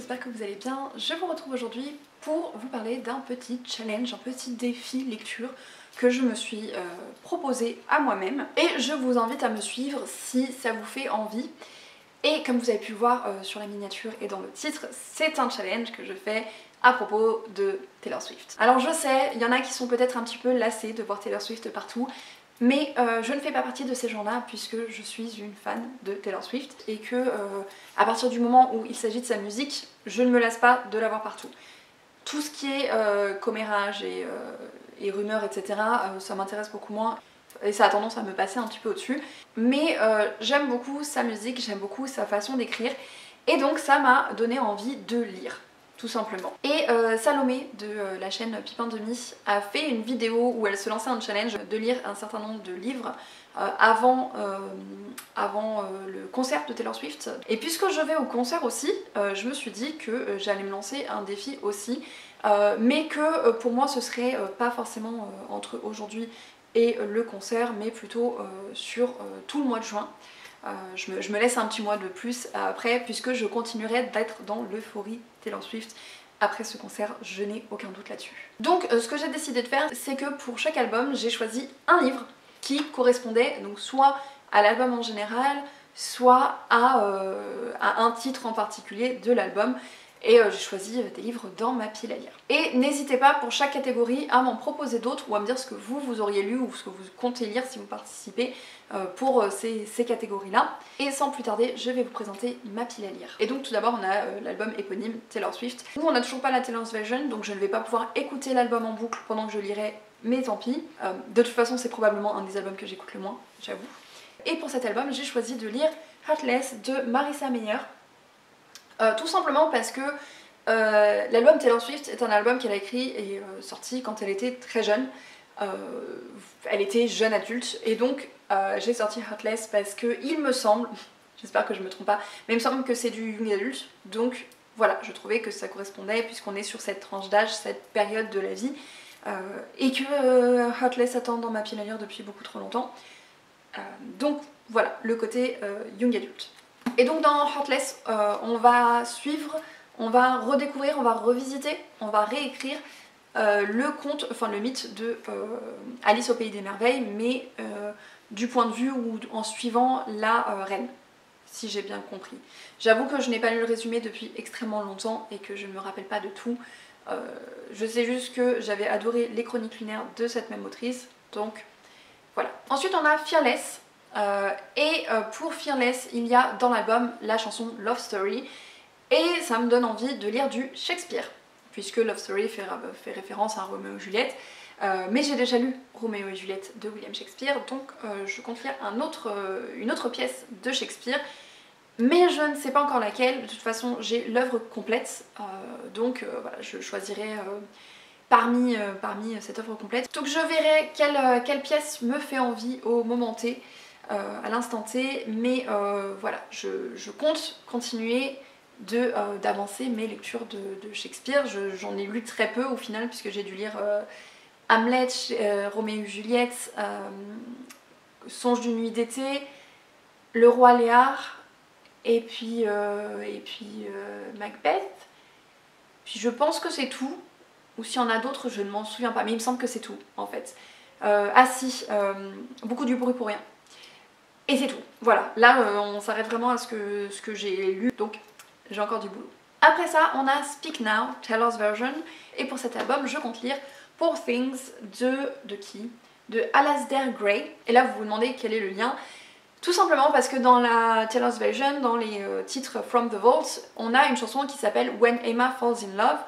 j'espère que vous allez bien. Je vous retrouve aujourd'hui pour vous parler d'un petit challenge, un petit défi lecture que je me suis proposé à moi-même. Et je vous invite à me suivre si ça vous fait envie. Et comme vous avez pu le voir sur la miniature et dans le titre, c'est un challenge que je fais à propos de Taylor Swift. Alors je sais, il y en a qui sont peut-être un petit peu lassés de voir Taylor Swift partout, mais je ne fais pas partie de ces gens-là puisque je suis une fan de Taylor Swift et que à partir du moment où il s'agit de sa musique, je ne me lasse pas de la voir partout. Tout ce qui est commérage et rumeurs, etc., ça m'intéresse beaucoup moins. Et ça a tendance à me passer un petit peu au-dessus. Mais j'aime beaucoup sa musique, j'aime beaucoup sa façon d'écrire. Et donc ça m'a donné envie de lire, tout simplement. Et Salomé de la chaîne Pipin Demi a fait une vidéo où elle se lançait un challenge de lire un certain nombre de livres avant le concert de Taylor Swift. Et puisque je vais au concert aussi, je me suis dit que j'allais me lancer un défi aussi. Mais que pour moi ce serait pas forcément entre aujourd'hui et le concert, mais plutôt sur tout le mois de juin. Je me laisse un petit mois de plus après, puisque je continuerai d'être dans l'euphorie Taylor Swift après ce concert, je n'ai aucun doute là-dessus. Donc ce que j'ai décidé de faire, c'est que pour chaque album, j'ai choisi un livre qui correspondait donc soit à l'album en général, soit à un titre en particulier de l'album. Et j'ai choisi des livres dans ma pile à lire. Et n'hésitez pas pour chaque catégorie à m'en proposer d'autres ou à me dire ce que vous auriez lu ou ce que vous comptez lire si vous participez pour ces catégories-là. Et sans plus tarder, je vais vous présenter ma pile à lire. Et donc tout d'abord on a l'album éponyme Taylor Swift. Nous on n'a toujours pas la Taylor's version, donc je ne vais pas pouvoir écouter l'album en boucle pendant que je lirai, mais tant pis. De toute façon c'est probablement un des albums que j'écoute le moins, j'avoue. Et pour cet album j'ai choisi de lire Heartless de Marissa Meyer. Tout simplement parce que l'album Taylor Swift est un album qu'elle a écrit et sorti quand elle était très jeune. Elle était jeune adulte et donc j'ai sorti Heartless parce que il me semble, j'espère que je me trompe pas, mais il me semble que c'est du young adulte. Donc voilà, je trouvais que ça correspondait puisqu'on est sur cette tranche d'âge, cette période de la vie et que Heartless attend dans ma pile à lire depuis beaucoup trop longtemps. Donc voilà, le côté young adulte. Et donc dans Heartless, on va suivre, on va redécouvrir, on va revisiter, on va réécrire le conte, enfin le mythe de Alice au Pays des Merveilles, mais du point de vue ou en suivant la reine, si j'ai bien compris. J'avoue que je n'ai pas lu le résumé depuis extrêmement longtemps et que je ne me rappelle pas de tout. Je sais juste que j'avais adoré les chroniques lunaires de cette même autrice, donc voilà. Ensuite on a Fearless. Pour Fearless, il y a dans l'album la chanson Love Story et ça me donne envie de lire du Shakespeare puisque Love Story fait référence à Roméo et Juliette, mais j'ai déjà lu Roméo et Juliette de William Shakespeare, donc je compte lire une autre pièce de Shakespeare, mais je ne sais pas encore laquelle. De toute façon j'ai l'œuvre complète, donc voilà, je choisirai parmi cette œuvre complète. Donc je verrai quelle pièce me fait envie au moment T, à l'instant T, mais voilà, je compte continuer d'avancer mes lectures de Shakespeare. J'en ai lu très peu au final puisque j'ai dû lire Hamlet, Roméo et Juliette, Songe d'une nuit d'été, Le Roi Léar et puis Macbeth. Puis je pense que c'est tout, ou s'il y en a d'autres je ne m'en souviens pas, mais il me semble que c'est tout en fait. Ah si, Beaucoup du bruit pour rien. Et c'est tout. Voilà, là on s'arrête vraiment à ce que j'ai lu, donc j'ai encore du boulot. Après ça, on a Speak Now, Taylor's version, et pour cet album, je compte lire Poor Things de qui? De Alasdair Gray. Et là, vous vous demandez quel est le lien. Tout simplement parce que dans la Taylor's version, dans les titres From the Vault, on a une chanson qui s'appelle When Emma Falls in Love,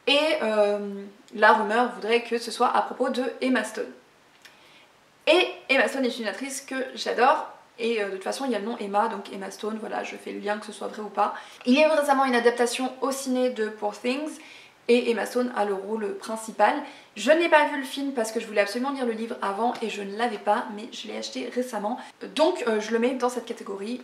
et la rumeur voudrait que ce soit à propos de Emma Stone. Et Emma Stone est une actrice que j'adore, et de toute façon il y a le nom Emma, donc Emma Stone, voilà, je fais le lien que ce soit vrai ou pas. Il y a eu récemment une adaptation au ciné de Poor Things, et Emma Stone a le rôle principal. Je n'ai pas vu le film parce que je voulais absolument lire le livre avant et je ne l'avais pas, mais je l'ai acheté récemment. Donc je le mets dans cette catégorie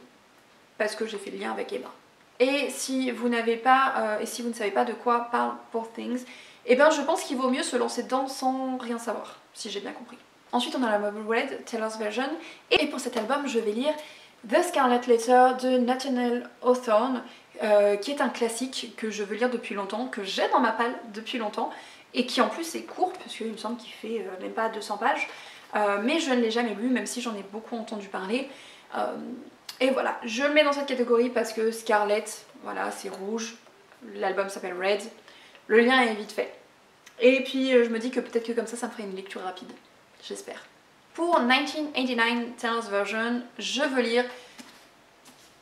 parce que j'ai fait le lien avec Emma. Et si vous ne savez pas de quoi parle Poor Things, eh bien je pense qu'il vaut mieux se lancer dedans sans rien savoir, si j'ai bien compris. Ensuite on a la Mobile Red, Taylor's version, et pour cet album je vais lire The Scarlet Letter de Nathaniel Hawthorne, qui est un classique que je veux lire depuis longtemps, que j'ai dans ma palle depuis longtemps, et qui en plus est court, parce qu'il me semble qu'il fait même pas 200 pages, mais je ne l'ai jamais lu, même si j'en ai beaucoup entendu parler. Et voilà, je le mets dans cette catégorie parce que Scarlett, voilà, c'est rouge, l'album s'appelle Red, le lien est vite fait. Et puis je me dis que peut-être que comme ça me ferait une lecture rapide, j'espère. Pour 1989 Tales Version, je veux lire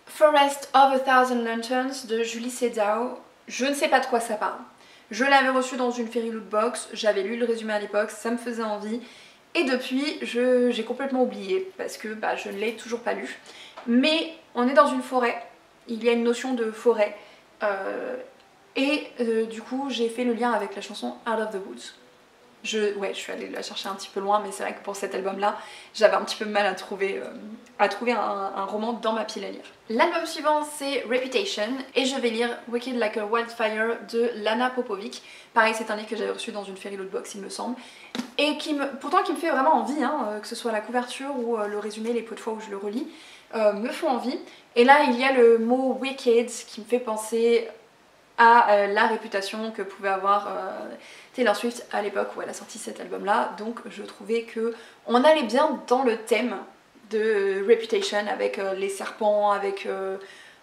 Forest of a Thousand Lanterns de Julie Sedao. Je ne sais pas de quoi ça parle. Je l'avais reçu dans une Fairy Loot Box, j'avais lu le résumé à l'époque, ça me faisait envie. Et depuis, j'ai complètement oublié parce que je ne l'ai toujours pas lu. Mais on est dans une forêt, il y a une notion de forêt. Du coup, j'ai fait le lien avec la chanson Out of the Woods. Je suis allée la chercher un petit peu loin, mais c'est vrai que pour cet album-là, j'avais un petit peu de mal à trouver un roman dans ma pile à lire. L'album suivant, c'est Reputation, et je vais lire Wicked Like a Wildfire de Lana Popovic. Pareil, c'est un livre que j'avais reçu dans une Fairy Loot Box, il me semble, et pourtant qui me fait vraiment envie, hein, que ce soit la couverture ou le résumé, les peu de fois où je le relis, me font envie. Et là, il y a le mot Wicked qui me fait penser à la réputation que pouvait avoir Taylor Swift à l'époque où elle a sorti cet album là, donc je trouvais que on allait bien dans le thème de Reputation avec les serpents, avec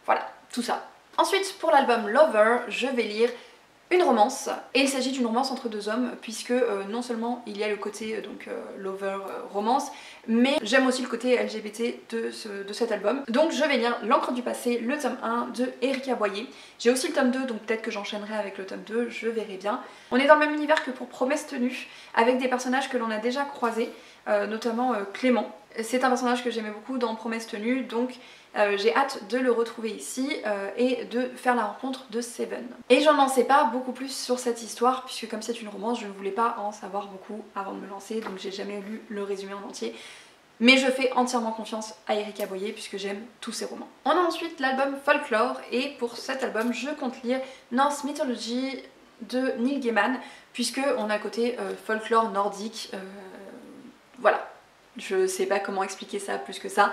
voilà, tout ça. Ensuite pour l'album Lover, je vais lire une romance, et il s'agit d'une romance entre deux hommes puisque non seulement il y a le côté lover romance, mais j'aime aussi le côté LGBT de cet album. Donc je vais lire L'encre du passé, le tome 1 de Erika Boyer. J'ai aussi le tome 2, donc peut-être que j'enchaînerai avec le tome 2, je verrai bien. On est dans le même univers que pour Promesse tenue, avec des personnages que l'on a déjà croisés, notamment Clément. C'est un personnage que j'aimais beaucoup dans Promesse tenue, donc j'ai hâte de le retrouver ici et de faire la rencontre de Seven. Et j'en sais pas beaucoup plus sur cette histoire puisque comme c'est une romance, je ne voulais pas en savoir beaucoup avant de me lancer, donc j'ai jamais lu le résumé en entier. Mais je fais entièrement confiance à Erika Boyer puisque j'aime tous ses romans. On a ensuite l'album Folklore, et pour cet album je compte lire Norse Mythology de Neil Gaiman, puisque on a à côté folklore nordique, voilà. Je sais pas comment expliquer ça plus que ça.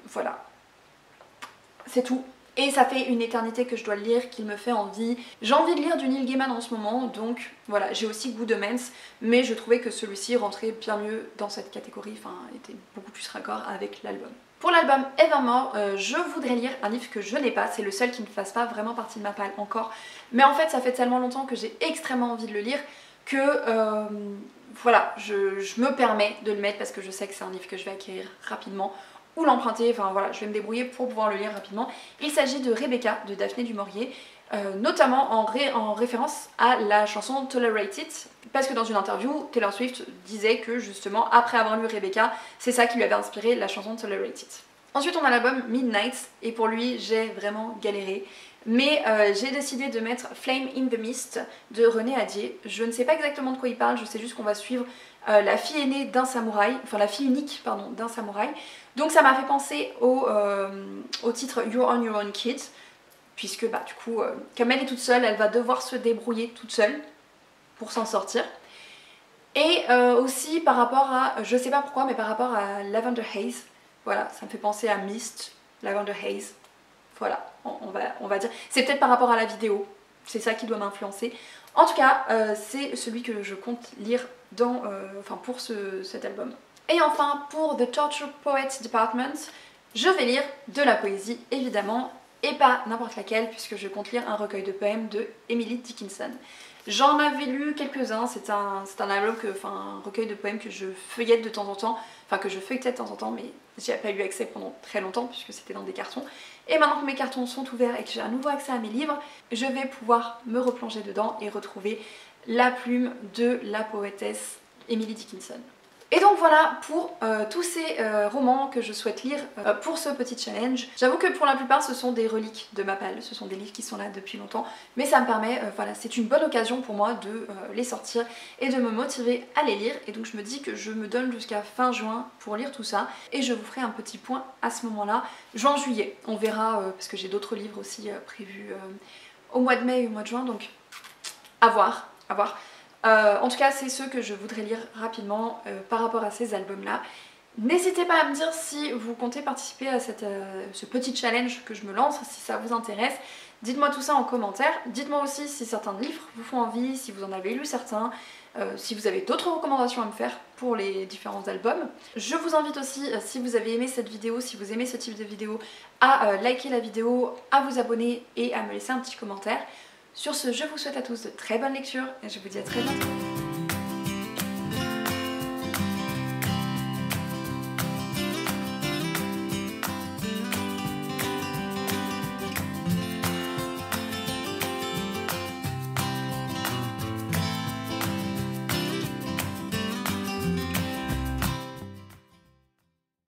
Voilà. C'est tout. Et ça fait une éternité que je dois le lire, qu'il me fait envie. J'ai envie de lire du Neil Gaiman en ce moment, donc voilà, j'ai aussi Good Omens, mais je trouvais que celui-ci rentrait bien mieux dans cette catégorie, enfin était beaucoup plus raccord avec l'album. Pour l'album Evermore, je voudrais lire un livre que je n'ai pas, c'est le seul qui ne fasse pas vraiment partie de ma palle encore, mais en fait ça fait tellement longtemps que j'ai extrêmement envie de le lire que voilà, je me permets de le mettre parce que je sais que c'est un livre que je vais acquérir rapidement ou l'emprunter, enfin voilà, je vais me débrouiller pour pouvoir le lire rapidement. Il s'agit de Rebecca de Daphné du Maurier, notamment en référence à la chanson Tolerate It, parce que dans une interview, Taylor Swift disait que justement après avoir lu Rebecca, c'est ça qui lui avait inspiré la chanson Tolerate It. Ensuite on a l'album Midnight, et pour lui j'ai vraiment galéré. Mais j'ai décidé de mettre Flame in the Mist de René Adier. Je ne sais pas exactement de quoi il parle, je sais juste qu'on va suivre la fille aînée d'un samouraï, enfin la fille unique pardon d'un samouraï. Donc ça m'a fait penser au titre You're on Your Own Kid, puisque du coup comme elle est toute seule, elle va devoir se débrouiller toute seule pour s'en sortir. Et aussi par rapport à, je sais pas pourquoi, mais par rapport à Lavender Haze, voilà, ça me fait penser à Mist, Lavender Haze. Voilà, on va dire. C'est peut-être par rapport à la vidéo, c'est ça qui doit m'influencer. En tout cas, c'est celui que je compte lire pour cet album. Et enfin, pour The Torture Poets Department, je vais lire de la poésie, évidemment, et pas n'importe laquelle, puisque je compte lire un recueil de poèmes de Emily Dickinson. J'en avais lu quelques-uns, c'est un album, un recueil de poèmes que je feuillette de temps en temps, que je feuilletais de temps en temps, mais j'ai pas eu accès pendant très longtemps puisque c'était dans des cartons. Et maintenant que mes cartons sont ouverts et que j'ai un nouveau accès à mes livres, je vais pouvoir me replonger dedans et retrouver la plume de la poétesse Emily Dickinson. Et donc voilà pour tous ces romans que je souhaite lire pour ce petit challenge. J'avoue que pour la plupart ce sont des reliques de ma palle, ce sont des livres qui sont là depuis longtemps, mais ça me permet, voilà, c'est une bonne occasion pour moi de les sortir et de me motiver à les lire. Et donc je me dis que je me donne jusqu'à fin juin pour lire tout ça, et je vous ferai un petit point à ce moment-là, juin-juillet. On verra, parce que j'ai d'autres livres aussi prévus au mois de mai et au mois de juin, donc à voir, à voir. En tout cas c'est ceux que je voudrais lire rapidement par rapport à ces albums là, N'hésitez pas à me dire si vous comptez participer à ce petit challenge que je me lance, si ça vous intéresse. Dites-moi tout ça en commentaire. Dites-moi aussi si certains livres vous font envie, si vous en avez lu certains, si vous avez d'autres recommandations à me faire pour les différents albums. Je vous invite aussi, si vous avez aimé cette vidéo, si vous aimez ce type de vidéo, à liker la vidéo, à vous abonner et à me laisser un petit commentaire. Sur ce, je vous souhaite à tous de très bonnes lectures et je vous dis à très bientôt.